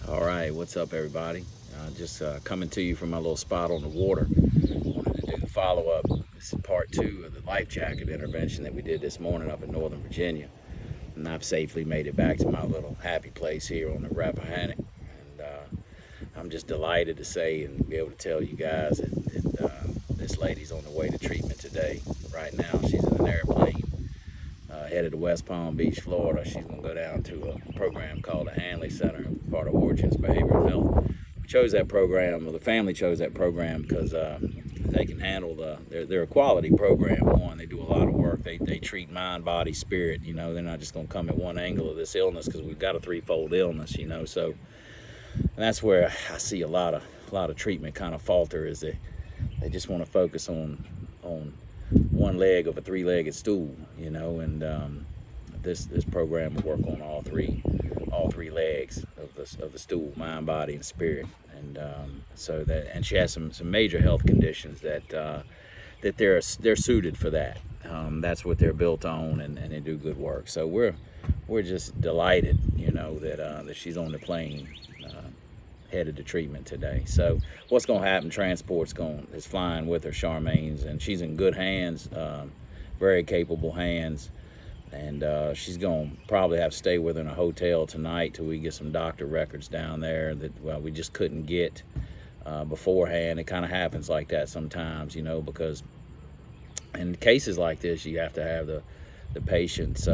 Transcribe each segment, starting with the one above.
All right, what's up, everybody? Just coming to you from my little spot on the water. Wanted to do the follow up. This is part two of the life jacket intervention that we did this morning up in Northern Virginia. And I've safely made it back to my little happy place here on the Rappahannock. And I'm just delighted to say and be able to tell you guys that this lady's on the way to treatment today. Right now, she's in an airplane headed to West Palm Beach, Florida. She's going to go down to a program called the Hanley Center, part of Origins Behavioral Health. We chose that program, well, the family chose that program because they can handle they're a quality program. One, they do a lot of work. They treat mind, body, spirit. They're not just going to come at one angle of this illness because we've got a threefold illness. So that's where I see a lot of treatment kind of falter is they just want to focus on one leg of a three-legged stool, and this program will work on all three legs of the stool: mind, body, and spirit. And and she has some major health conditions that they're suited for that. That's what they're built on, and they do good work. So we're just delighted, that she's on the plane. Headed to treatment today. So what's going to happen? Transport's is flying with her, Charmaine's, and she's in good hands, very capable hands. And she's going to probably have to stay with her in a hotel tonight till we get some doctor records down there that we just couldn't get beforehand. It kind of happens like that sometimes, because in cases like this, you have to have the patient's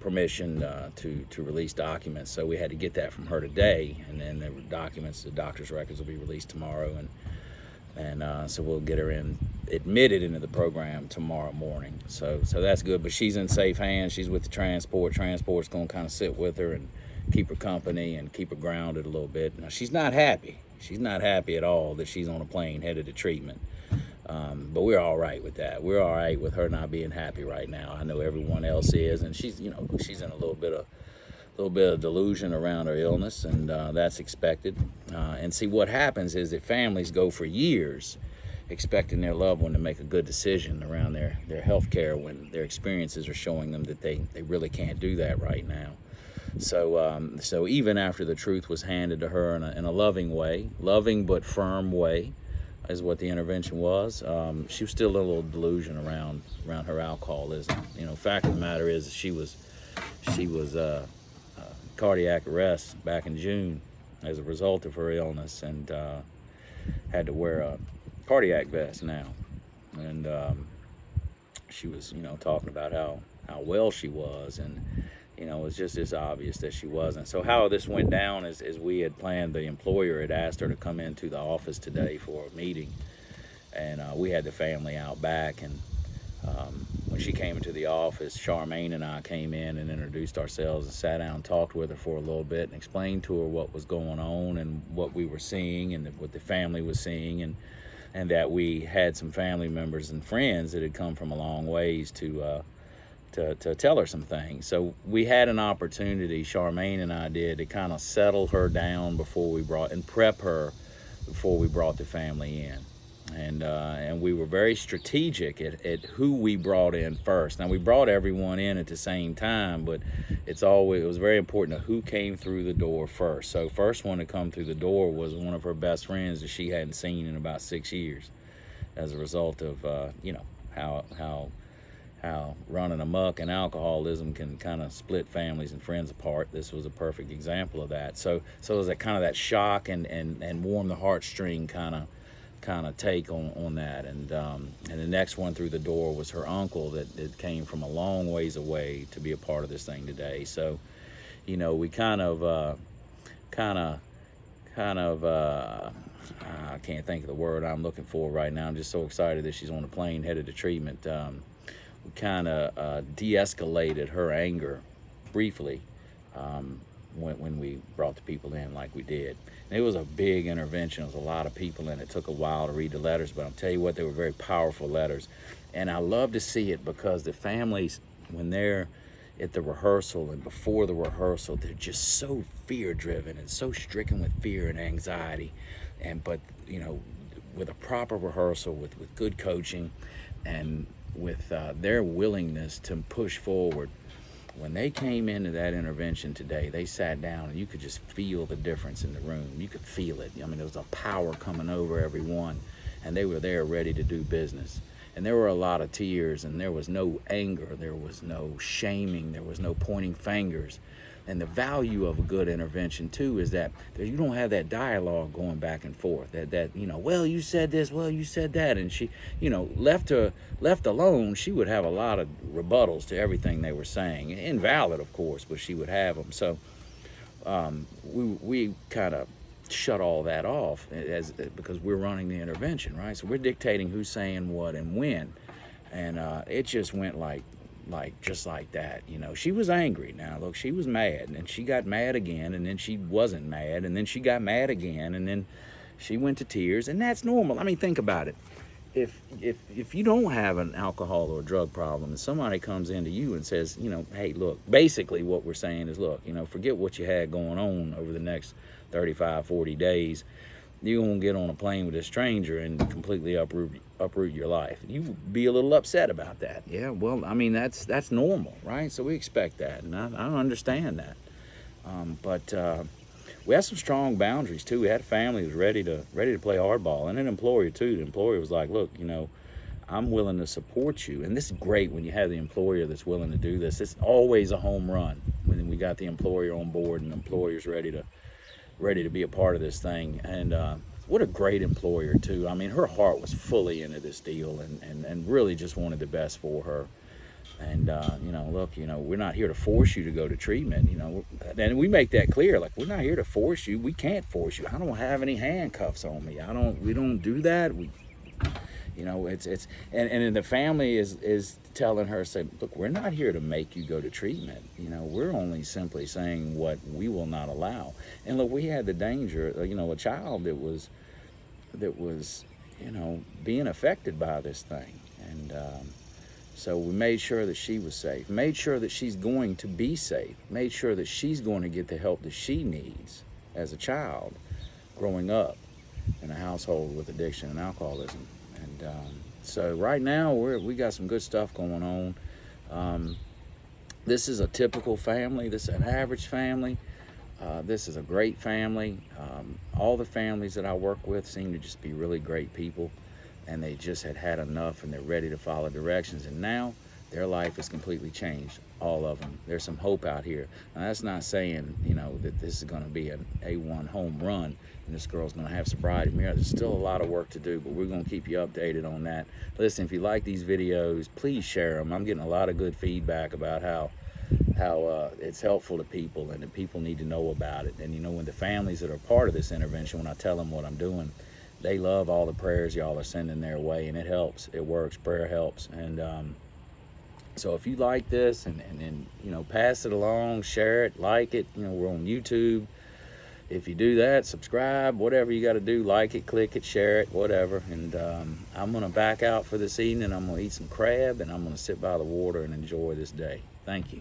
permission to release documents. So we had to get that from her today, and then the doctor's records will be released tomorrow, and so we'll get her admitted into the program tomorrow morning. So that's good. But she's in safe hands. She's with the transport. Transport's going to kind of sit with her and keep her company and keep her grounded a little bit. Now, she's not happy. She's not happy at all that she's on a plane headed to treatment. But we're all right with that. We're all right with her not being happy right now. I know everyone else is, and she's in a little bit of delusion around her illness, and that's expected. And see, what happens is that families go for years expecting their loved one to make a good decision around their health care when their experiences are showing them that they really can't do that right now. So even after the truth was handed to her in a loving but firm way, is what the intervention was. She was still a little delusion around her alcoholism. Fact of the matter is she was cardiac arrest back in June as a result of her illness, and had to wear a cardiac vest now. And she was talking about how well she was, and it's just as obvious that she wasn't. So how this went down is we had planned. The employer had asked her to come into the office today for a meeting, and we had the family out back. And when she came into the office, Charmaine and I came in and introduced ourselves and sat down and talked with her for a little bit and explained to her what was going on and what we were seeing and what the family was seeing, and that we had some family members and friends that had come from a long ways to tell her some things. So we had an opportunity, Charmaine and I did, to kind of settle her down prep her before we brought the family in. And we were very strategic at who we brought in first. Now, we brought everyone in at the same time, but it was very important to who came through the door first. So first one to come through the door was one of her best friends that she hadn't seen in about 6 years as a result of how running amok and alcoholism can kind of split families and friends apart. This was a perfect example of that. So it was that shock and warm the heartstring kind of take on that. And the next one through the door was her uncle that came from a long ways away to be a part of this thing today. So we kind of I can't think of the word I'm looking for right now. I'm just so excited that she's on a plane headed to treatment. We kind of de-escalated her anger briefly when we brought the people in like we did. And it was a big intervention. There was a lot of people in it. It took a while to read the letters, but I'll tell you what, they were very powerful letters. And I love to see it because the families, when they're at the rehearsal and before the rehearsal, they're just so fear-driven and so stricken with fear and anxiety. But with a proper rehearsal, with good coaching, and with their willingness to push forward, When they came into that intervention today, they sat down and you could just feel the difference in the room. You could feel it. I mean, there was a power coming over everyone, and they were there ready to do business. And there were a lot of tears, and there was no anger, there was no shaming, there was no pointing fingers. And the value of a good intervention too is that you don't have that dialogue going back and forth. That well, you said this, well, you said that, and she, left alone, she would have a lot of rebuttals to everything they were saying, invalid, of course, but she would have them. So we kind of shut all that off because we're running the intervention, right? So we're dictating who's saying what and when, and it just went just like that. She was angry. Now look, she was mad, and she got mad again, and then she wasn't mad, and then she got mad again, and then she went to tears, and that's normal. I mean, think about it. If you don't have an alcohol or a drug problem, and somebody comes into you and says, hey, look, basically what we're saying is, look, forget what you had going on over the next 35, 40 days. You're gonna get on a plane with a stranger and completely uproot your life. You be a little upset about that. Yeah, well, I mean, that's normal, right? So we expect that, and I understand that. But we had some strong boundaries too. We had a family who was ready to play hardball, and an employer too. The employer was like, look, I'm willing to support you. And this is great when you have the employer that's willing to do this. It's always a home run when we got the employer on board and the employer's ready to be a part of this thing. And what a great employer too. I mean, her heart was fully into this deal and really just wanted the best for her. And look, we're not here to force you to go to treatment, and we make that clear. Like, we're not here to force you. We can't force you. I don't have any handcuffs on me. We don't do that. And the family is telling her, say, look, we're not here to make you go to treatment. We're only simply saying what we will not allow. And look, we had the danger, a child that was being affected by this thing. And so we made sure that she was safe, made sure that she's going to be safe, made sure that she's going to get the help that she needs as a child growing up in a household with addiction and alcoholism. And so right now we got some good stuff going on. This is a typical family. This is an average family. This is a great family. All the families that I work with seem to just be really great people, and they just had enough, and they're ready to follow directions. And now their life is completely changed, all of them. There's some hope out here. Now, that's not saying, that this is going to be an A1 home run and this girl's going to have sobriety mirror. There's still a lot of work to do, but we're going to keep you updated on that. Listen, if you like these videos, please share them. I'm getting a lot of good feedback about how it's helpful to people, and that people need to know about it. And when the families that are part of this intervention, when I tell them what I'm doing, they love all the prayers y'all are sending their way, and it helps. It works. Prayer helps. And so if you like this, and pass it along, share it, like it. We're on YouTube. If you do that, subscribe, whatever you got to do, like it, click it, share it, whatever. And I'm going to back out for this evening. I'm going to eat some crab, and I'm going to sit by the water and enjoy this day. Thank you.